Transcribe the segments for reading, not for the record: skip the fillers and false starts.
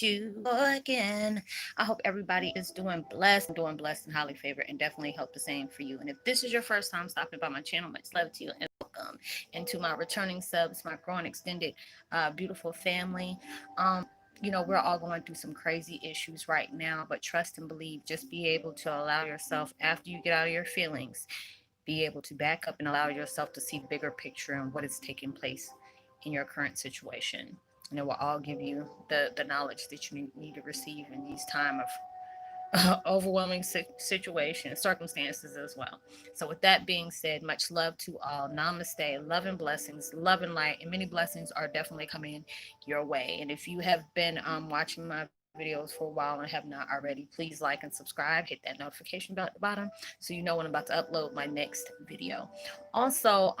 you again. I hope everybody is doing blessed and highly favored, and definitely hope the same for you. And if this is your first time stopping by my channel, much love to you and welcome. And to my returning subs, my growing extended, beautiful family. We're all going through some crazy issues right now, but trust and believe. Just be able to allow yourself, after you get out of your feelings, be able to back up and allow yourself to see the bigger picture and what is taking place in your current situation. And it will all give you the knowledge that you need to receive in these time of overwhelming situations, circumstances as well. So, with that being said, much love to all. Namaste, love and blessings, love and light, and many blessings are definitely coming your way. And if you have been watching my videos for a while and have not already, please like and subscribe. Hit that notification bell at the bottom so you know when I'm about to upload my next video. Also,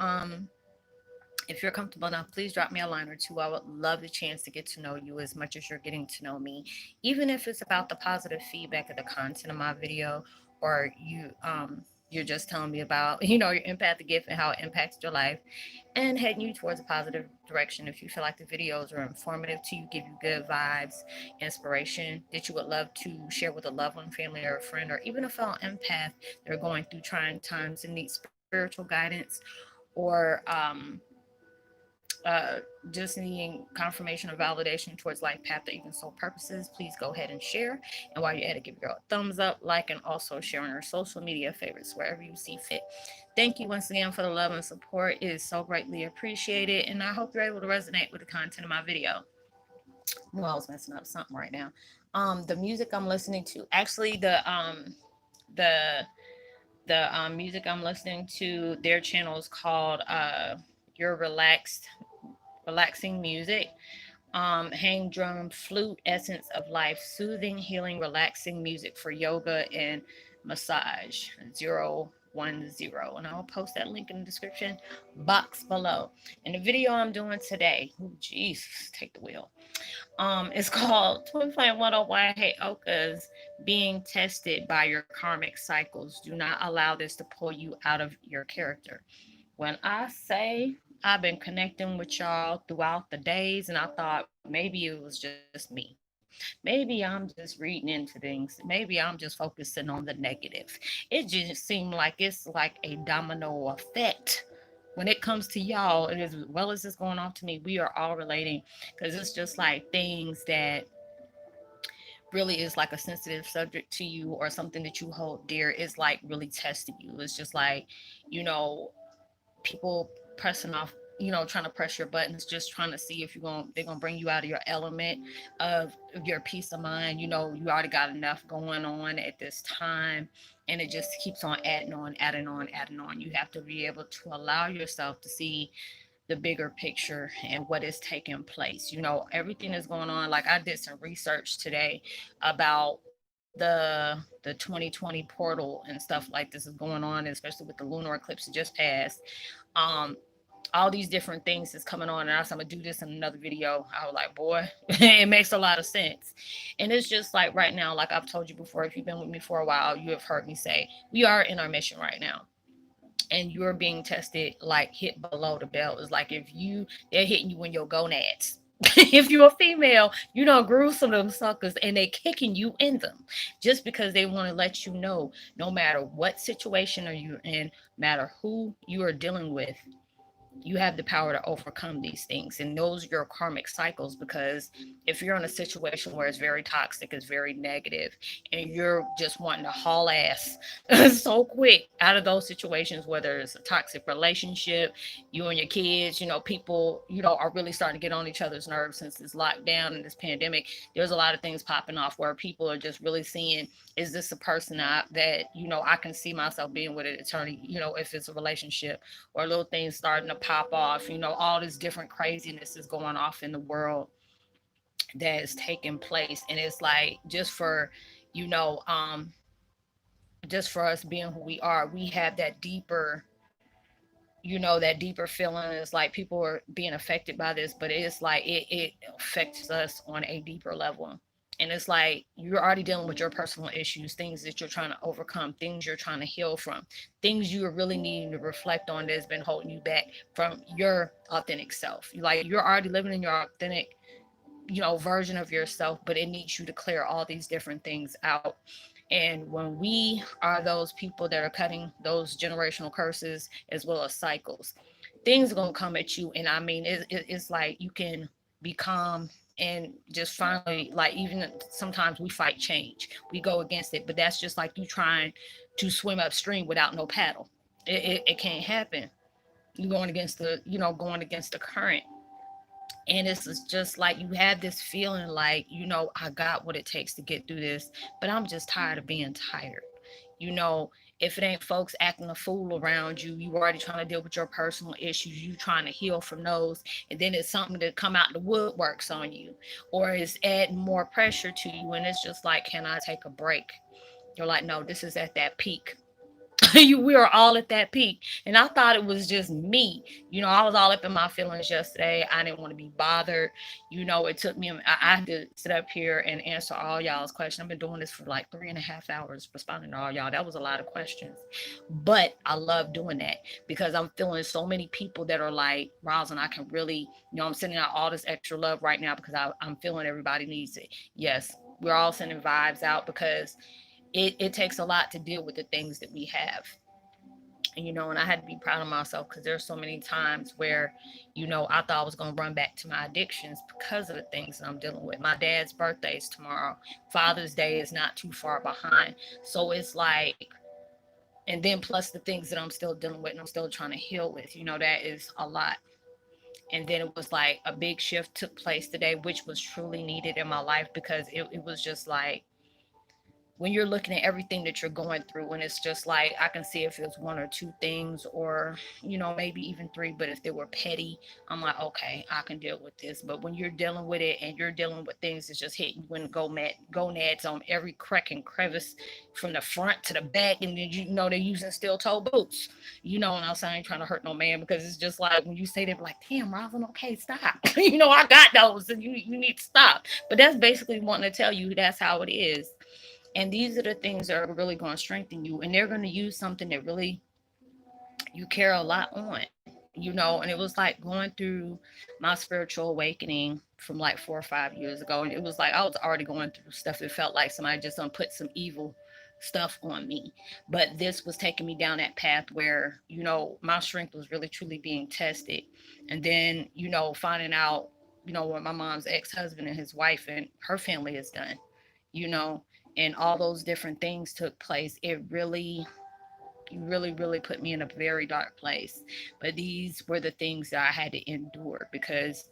if you're comfortable enough, please drop me a line or two. I would love the chance to get to know you as much as you're getting to know me, even if it's about the positive feedback of the content of my video, or you're just telling me about your empathic gift and how it impacted your life, and heading you towards a positive direction. If you feel like the videos are informative to you, give you good vibes, inspiration that you would love to share with a loved one, family, or a friend, or even a fellow empath that are going through trying times and need spiritual guidance, or just needing confirmation or validation towards life path or even soul purposes, please go ahead and share. And while you're at it, give your girl a thumbs up, like, and also share on your social media favorites wherever you see fit. Thank you once again for the love and support. It is so greatly appreciated. And I hope you're able to resonate with the content of my video. I knew I was messing up something right now. The music I'm listening to, actually, the music I'm listening to, their channel is called Your Relaxing Music. Hang drum, flute, essence of life, soothing, healing, relaxing music for yoga and massage. 010. And I'll post that link in the description box below. And the video I'm doing today, oh Jesus, take the wheel. It's called Twin Flame 101 Heyokas, being tested by your karmic cycles. Do not allow this to pull you out of your character. When I say I've been connecting with y'all throughout the days, and I thought maybe it was just me. Maybe I'm just reading into things. Maybe I'm just focusing on the negative. It just seemed like it's like a domino effect. When it comes to y'all, and as well as it's going off to me, we are all relating, because it's just like things that really is like a sensitive subject to you, or something that you hold dear is like really testing you. It's just like, you know, people pressing off, trying to press your buttons, just trying to see if they're gonna bring you out of your element of your peace of mind. You already got enough going on at this time, and it just keeps on adding on, adding on, adding on. You have to be able to allow yourself to see the bigger picture and what is taking place. Everything is going on. Like, I did some research today about the 2020 portal and stuff like this is going on, especially with the lunar eclipse that just passed. Um, all these different things is coming on, and I said I'm gonna do this in another video. I was like, boy, it makes a lot of sense. And it's just like right now, like I've told you before, if you've been with me for a while, you have heard me say we are in our mission right now, and you're being tested, like hit below the belt. Is like, they're hitting you in your gonads. If you're a female, you don't groove some of them suckers, and they kicking you in them, just because they want to let you know, no matter what situation are you in, matter who you are dealing with, you have the power to overcome these things. And those are your karmic cycles, because if you're in a situation where it's very toxic, it's very negative, and you're just wanting to haul ass so quick out of those situations, whether it's a toxic relationship, you and your kids, people, are really starting to get on each other's nerves since this lockdown and this pandemic. There's a lot of things popping off where people are just really seeing, is this a person that I can see myself being with an attorney, if it's a relationship, or little things starting to pop off. All this different craziness is going off in the world that is taking place. And it's like, you know, um, just for us being who we are, we have that deeper feeling. It's like people are being affected by this, but it's like it affects us on a deeper level. And it's like you're already dealing with your personal issues, things that you're trying to overcome, things you're trying to heal from, things you are really needing to reflect on that's been holding you back from your authentic self. Like, you're already living in your authentic version of yourself, but it needs you to clear all these different things out. And when we are those people that are cutting those generational curses as well as cycles, things are going to come at you. And I mean, it's like you can be calm and just finally, like, even sometimes we fight change, we go against it, but that's just like you trying to swim upstream without no paddle. It can't happen. You're going against the current. And it's just like you have this feeling like, I got what it takes to get through this, but I'm just tired of being tired. you know if it ain't folks acting a fool around you, you already trying to deal with your personal issues, you trying to heal from those, and then it's something that come out the woodworks on you, or it's adding more pressure to you, and it's just like, can I take a break? You're like, no, this is at that peak. We are all at that peak. And I thought it was just me. I was all up in my feelings yesterday. I didn't want to be bothered. It took me, I had to sit up here and answer all y'all's questions. I've been doing this for like 3.5 hours, responding to all y'all. That was a lot of questions. But I love doing that because I'm feeling so many people that are like, Roslynn, I can really, I'm sending out all this extra love right now because I'm feeling everybody needs it. Yes, we're all sending vibes out because it takes a lot to deal with the things that we have. And I had to be proud of myself because there's so many times where, I thought I was going to run back to my addictions because of the things that I'm dealing with. My dad's birthday is tomorrow. Father's Day is not too far behind. So it's like, and then plus the things that I'm still dealing with and I'm still trying to heal with, that is a lot. And then it was like a big shift took place today, which was truly needed in my life because it was just like, when you're looking at everything that you're going through, and it's just like, I can see if it's one or two things, or maybe even three, but if they were petty, I'm like, okay, I can deal with this. But when you're dealing with it and you're dealing with things that's just hitting you in gonads on every crack and crevice from the front to the back, and then they're using steel toe boots, and I ain't trying to hurt no man, because it's just like when you say that, like, damn, Robin, okay, stop. I got those, and you need to stop. But that's basically wanting to tell you that's how it is. And these are the things that are really going to strengthen you. And they're going to use something that really you care a lot on. And it was like going through my spiritual awakening from like 4 or 5 years ago. And it was like I was already going through stuff. It felt like somebody just put some evil stuff on me. But this was taking me down that path where, my strength was really truly being tested. And then, finding out, what my mom's ex-husband and his wife and her family has done, you know, and all those different things took place. It really, really, really put me in a very dark place. But these were the things that I had to endure because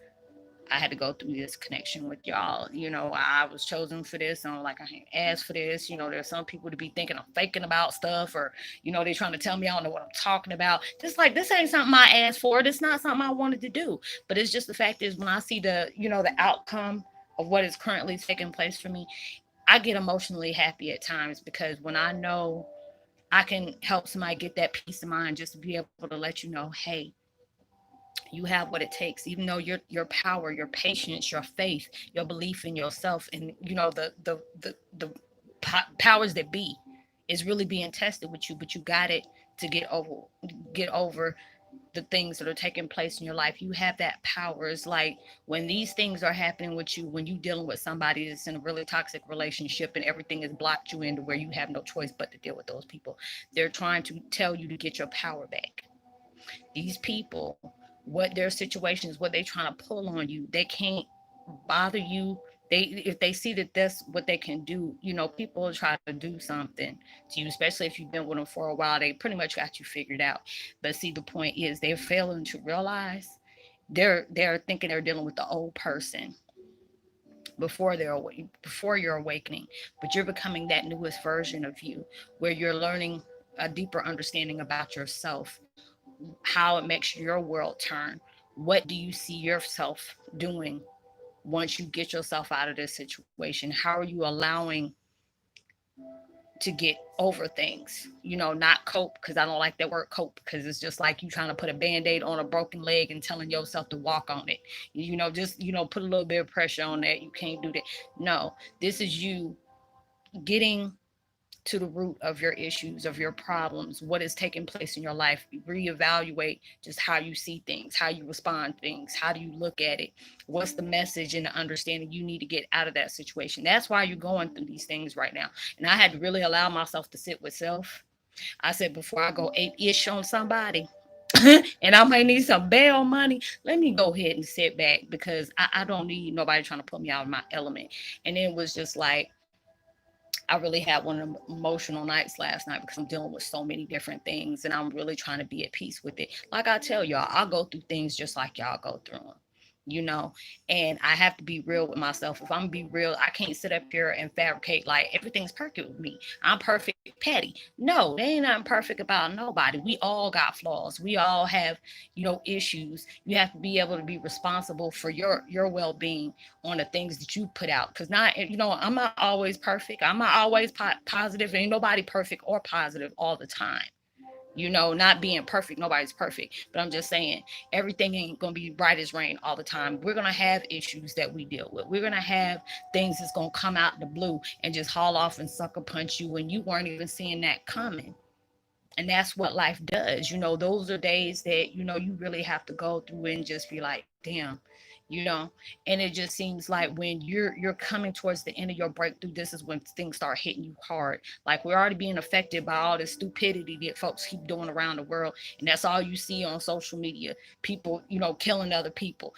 I had to go through this connection with y'all. I was chosen for this. I'm like, I ain't asked for this. There's some people to be thinking I'm faking about stuff, or, they trying to tell me I don't know what I'm talking about. Just like, this ain't something I asked for. It's not something I wanted to do. But it's just the fact is, when I see the outcome of what is currently taking place for me, I get emotionally happy at times because when I know I can help somebody get that peace of mind, just to be able to let you know, hey, you have what it takes. Even though your power, your patience, your faith, your belief in yourself, and the powers that be is really being tested with you, but you got it to get over the things that are taking place in your life. You have that power. It's like when these things are happening with you, when you dealing with somebody that's in a really toxic relationship and everything is blocked you into where you have no choice but to deal with those people. They're trying to tell you to get your power back. These people, what their situations, what they trying to pull on you, they can't bother you. If they see that that's what they can do, people will try to do something to you, especially if you've been with them for a while. They pretty much got you figured out. But see, the point is they're failing to realize they're thinking they're dealing with the old person before you're awakening, but you're becoming that newest version of you, where you're learning a deeper understanding about yourself, how it makes your world turn. What do you see yourself doing once you get yourself out of this situation? How are you allowing to get over things? Not cope, because I don't like that word cope, because it's just like you trying to put a band-aid on a broken leg and telling yourself to walk on it. Just put a little bit of pressure on that. You can't do that. No, this is you getting to the root of your issues, of your problems, what is taking place in your life. Reevaluate just how you see things, how you respond to things, how do you look at it, what's the message and the understanding you need to get out of that situation. That's why you're going through these things right now. And I had to really allow myself to sit with self. I said, before I go ape-ish on somebody, and I might need some bail money, let me go ahead and sit back, because I don't need nobody trying to put me out of my element. And it was just like, I really had one of the emotional nights last night, because I'm dealing with so many different things and I'm really trying to be at peace with it. Like I tell y'all, I'll go through things just like y'all go through them, you know, and I have to be real with myself. If I'm gonna be real, I can't sit up here and fabricate like everything's perfect with me. I'm perfect, Patty. No, there ain't nothing perfect about nobody. We all got flaws. We all have, issues. You have to be able to be responsible for your well being on the things that you put out. Because not, I'm not always perfect. I'm not always positive. Ain't nobody perfect or positive all the time. Not being perfect, nobody's perfect, but I'm just saying everything ain't gonna be bright as rain all the time. We're gonna have issues that we deal with. We're gonna have things that's gonna come out the blue and just haul off and sucker punch you when you weren't even seeing that coming. And that's what life does. Those are days that you really have to go through and just be like, damn. you know and it just seems like when you're coming towards the end of your breakthrough, this is when things start hitting you hard. Like, we're already being affected by all this stupidity that folks keep doing around the world, and that's all you see on social media. People, killing other people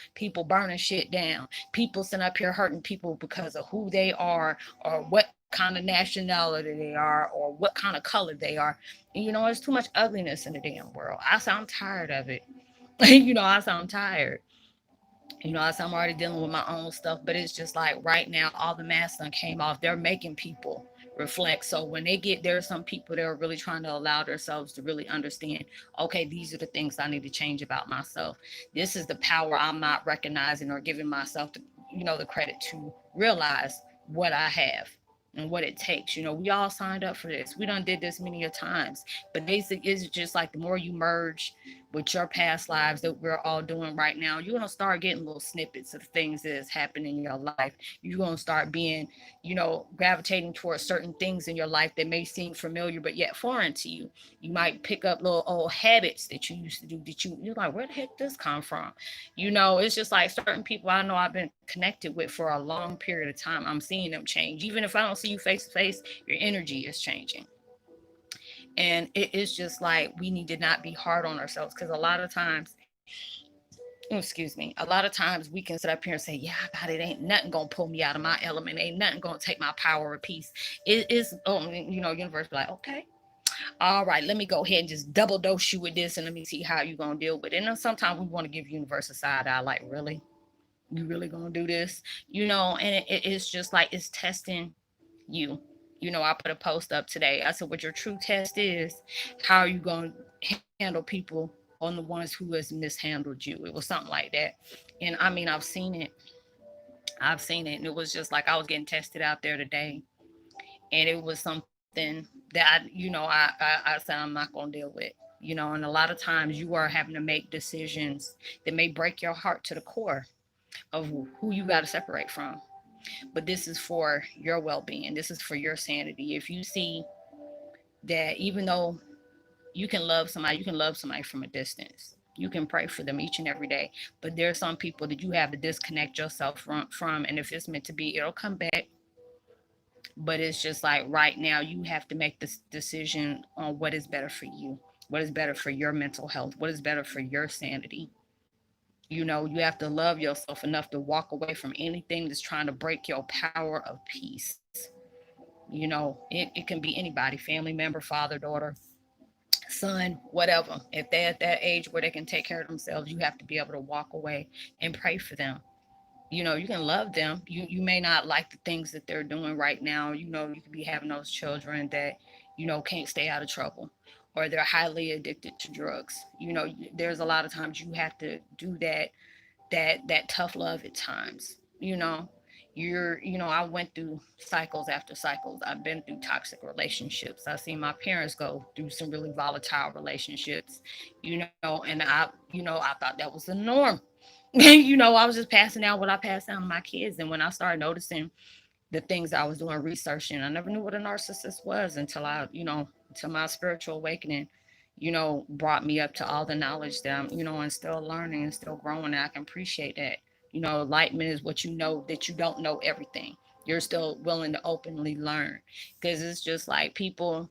burning shit down, people sitting up here hurting people because of who they are, or what kind of nationality they are, or what kind of color they are. And there's too much ugliness in the damn world. I sound tired of it. I sound tired. I said I'm already dealing with my own stuff, but it's just like right now, all the masks done came off. They're making people reflect. So when they get there, some people that are really trying to allow themselves to really understand, okay, these are the things I need to change about myself. This is the power I'm not recognizing or giving myself the credit to realize what I have and what it takes. We all signed up for this. We done did this many a times. But basically, it's just like the more you merge with your past lives that we're all doing right now, you're gonna start getting little snippets of things that is happening in your life. You're gonna start being, gravitating towards certain things in your life that may seem familiar but yet foreign to you. You might pick up little old habits that you used to do that you're like, where the heck this come from? It's just like certain people I know I've been connected with for a long period of time. I'm seeing them change. Even if I don't see you face to face, your energy is changing. And it is just like we need to not be hard on ourselves, because a lot of times, excuse me, a lot of times we can sit up here and say, yeah, God, it ain't nothing gonna pull me out of my element, ain't nothing gonna take my power or peace. It is, universe be like, okay, all right, let me go ahead and just double dose you with this, and let me see how you gonna deal with it. And then sometimes we want to give universe a side eye, like, really, you really gonna do this? And it's just like it's testing you. I put a post up today. I said, what your true test is, how are you going to handle people on the ones who has mishandled you? It was something like that. And I mean, I've seen it. And it was just like I was getting tested out there today. And it was something that I said, I'm not going to deal with. And a lot of times you are having to make decisions that may break your heart to the core of who you got to separate from. But this is for your well-being. This is for your sanity. If you see that, even though you can love somebody from a distance, you can pray for them each and every day, but there are some people that you have to disconnect yourself from, and if it's meant to be, it'll come back. But it's just like right now you have to make this decision on what is better for you, what is better for your mental health, what is better for your sanity. You have to love yourself enough to walk away from anything that's trying to break your power of peace. It can be anybody, family member, father, daughter, son, whatever. If they're at that age where they can take care of themselves, you have to be able to walk away and pray for them. You can love them. You may not like the things that they're doing right now. You could be having those children that can't stay out of trouble, or they're highly addicted to drugs. There's a lot of times you have to do that tough love at times. I went through cycles after cycles. I've been through toxic relationships. I've seen my parents go through some really volatile relationships. And I thought that was the norm. I was just passing down what I passed down to my kids. And when I started noticing the things I was doing researching. I never knew what a narcissist was until until my spiritual awakening, brought me up to all the knowledge that I'm, and still learning and still growing. And I can appreciate that. Enlightenment is what you know that you don't know everything. You're still willing to openly learn, because it's just like people,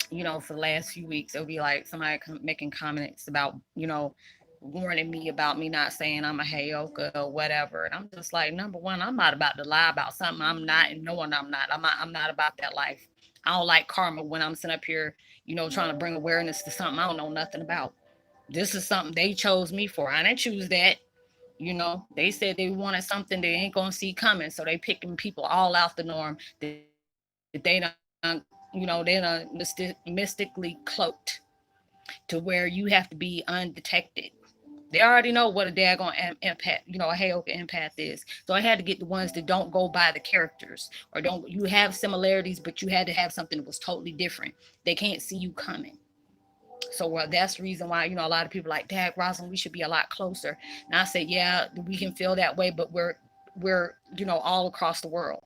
for the last few weeks, it'll be like somebody making comments about, warning me about me not saying I'm a Heyoka or whatever. And I'm just like, number one, I'm not about to lie about something I'm not, and knowing I'm not. I'm not about that life. I don't like karma when I'm sitting up here, trying to bring awareness to something I don't know nothing about. This is something they chose me for. I didn't choose that. They said they wanted something they ain't gonna see coming, so they picking people all out the norm that they done mystically cloaked to where you have to be undetected. They already know what a daggone empath, a Heyoka empath is. So I had to get the ones that don't go by the characters, or don't, you have similarities, but you had to have something that was totally different. They can't see you coming. So that's the reason why, a lot of people are like, Dad, Roslynn, we should be a lot closer. And I say, yeah, we can feel that way, but we're all across the world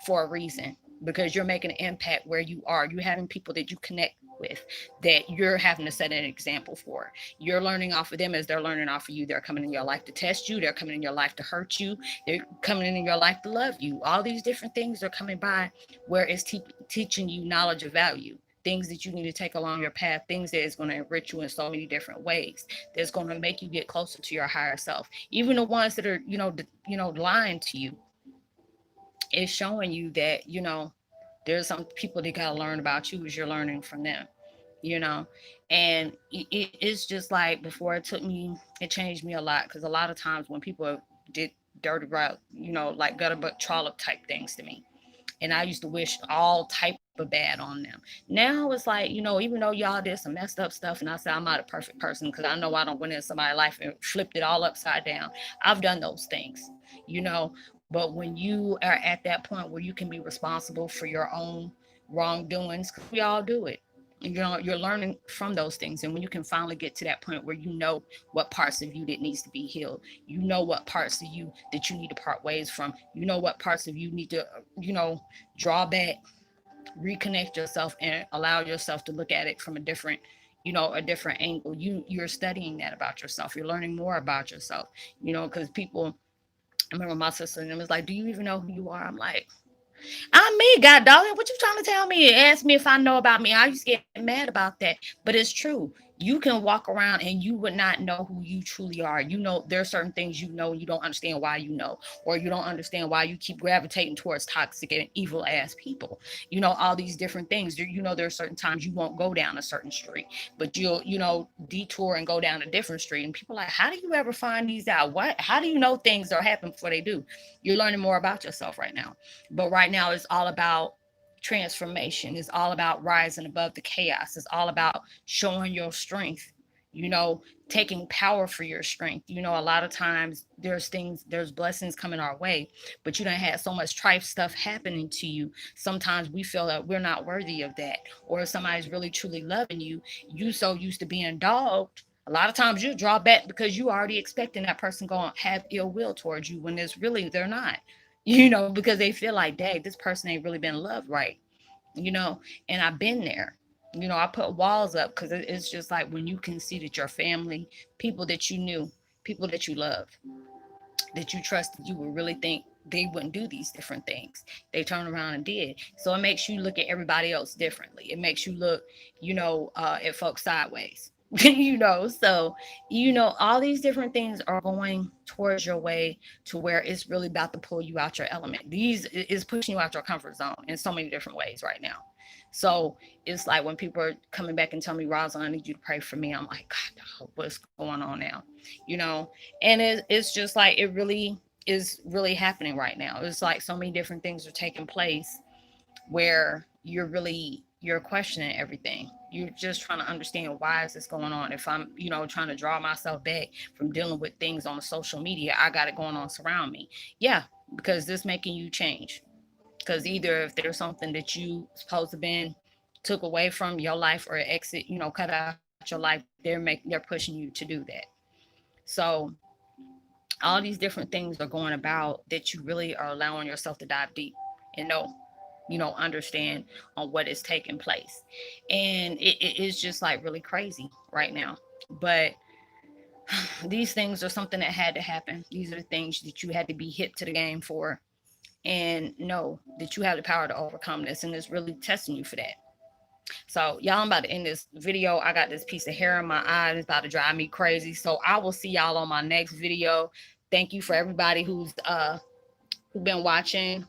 for a reason, because you're making an impact where you are. You're having people that you connect with, that you're having to set an example for. You're learning off of them as they're learning off of you. They're coming in your life to test you. They're coming in your life to hurt you. They're coming in your life to love you. All these different things are coming by where it's teaching you knowledge of value, things that you need to take along your path, things that is going to enrich you in so many different ways, that's going to make you get closer to your higher self. Even the ones that are lying to you, it's showing you that there's some people that got to learn about you as you're learning from them. you know and it's just like, before it changed me a lot, because a lot of times when people did dirty route, like gutter butt trollop type things to me, and I used to wish all type of bad on them. Now it's like, even though y'all did some messed up stuff, and I said I'm not a perfect person, because I know I don't went in somebody's life and flipped it all upside down. I've done those things, you know. But when you are at that point where you can be responsible for your own wrongdoings, because we all do it, you're learning from those things. And when you can finally get to that point where you know what parts of you that needs to be healed, you know what parts of you that you need to part ways from, you know what parts of you need to draw back, reconnect yourself, and allow yourself to look at it from a different angle. You're studying that about yourself. You're learning more about yourself, because people, I remember my sister and them was like, do you even know who you are? I'm like, I'm me, God dog. What you trying to tell me? Ask me if I know about me. I used to get mad about that. But it's true. You can walk around and you would not know who you truly are. There are certain things you don't understand why or you don't understand why you keep gravitating towards toxic and evil ass people. All these different things. There are certain times you won't go down a certain street, but you'll, detour and go down a different street. And people are like, how do you ever find these out? How do you know things are happening before they do? You're learning more about yourself right now. But right now, it's all about transformation. It's all about rising above the chaos. It's all about showing your strength, you know, taking power for your strength. A lot of times there's blessings coming our way, but you don't have so much trife stuff happening to you. Sometimes we feel that we're not worthy of that. Or if somebody's really truly loving you, you so used to being dogged. A lot of times you draw back because you already expecting that person going to have ill will towards you, when it's really they're not. Because they feel like, dang, this person ain't really been loved right. you know, and I've been there. I put walls up because it's just like when you can see that your family, people that you knew, people that you love, that you trusted, you would really think they wouldn't do these different things. They turned around and did. So it makes you look at everybody else differently. It makes you look, at folks sideways. So all these different things are going towards your way to where it's really about to pull you out your element. These is pushing you out your comfort zone in so many different ways right now. So it's like when people are coming back and telling me, Rosalind, I need you to pray for me. I'm like, God, what's going on now? You know, and it's just like it really is really happening right now. It's like so many different things are taking place where you're questioning everything. You're just trying to understand, why is this going on? If I'm trying to draw myself back from dealing with things on the social media, I got it going on surround me. Yeah, because this making you change. Because either if there's something that you supposed to been took away from your life, or exit, cut out your life, they're pushing you to do that. So All these different things are going about that you really are allowing yourself to dive deep and know, understand on what is taking place. And it is just like really crazy right now. But these things are something that had to happen. These are the things that you had to be hit to the game for, and know that you have the power to overcome this. And it's really testing you for that. So, y'all, I'm about to end this video. I got this piece of hair in my eye. It's about to drive me crazy. So, I will see y'all on my next video. Thank you for everybody who's been watching.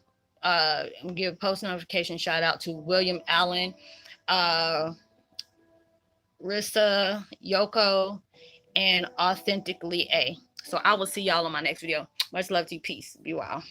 Give post notification shout out to William Allen, uh, Rissa, Yoko, and Authentically A. So, I will see y'all on my next video. Much love to you. Peace. Be well.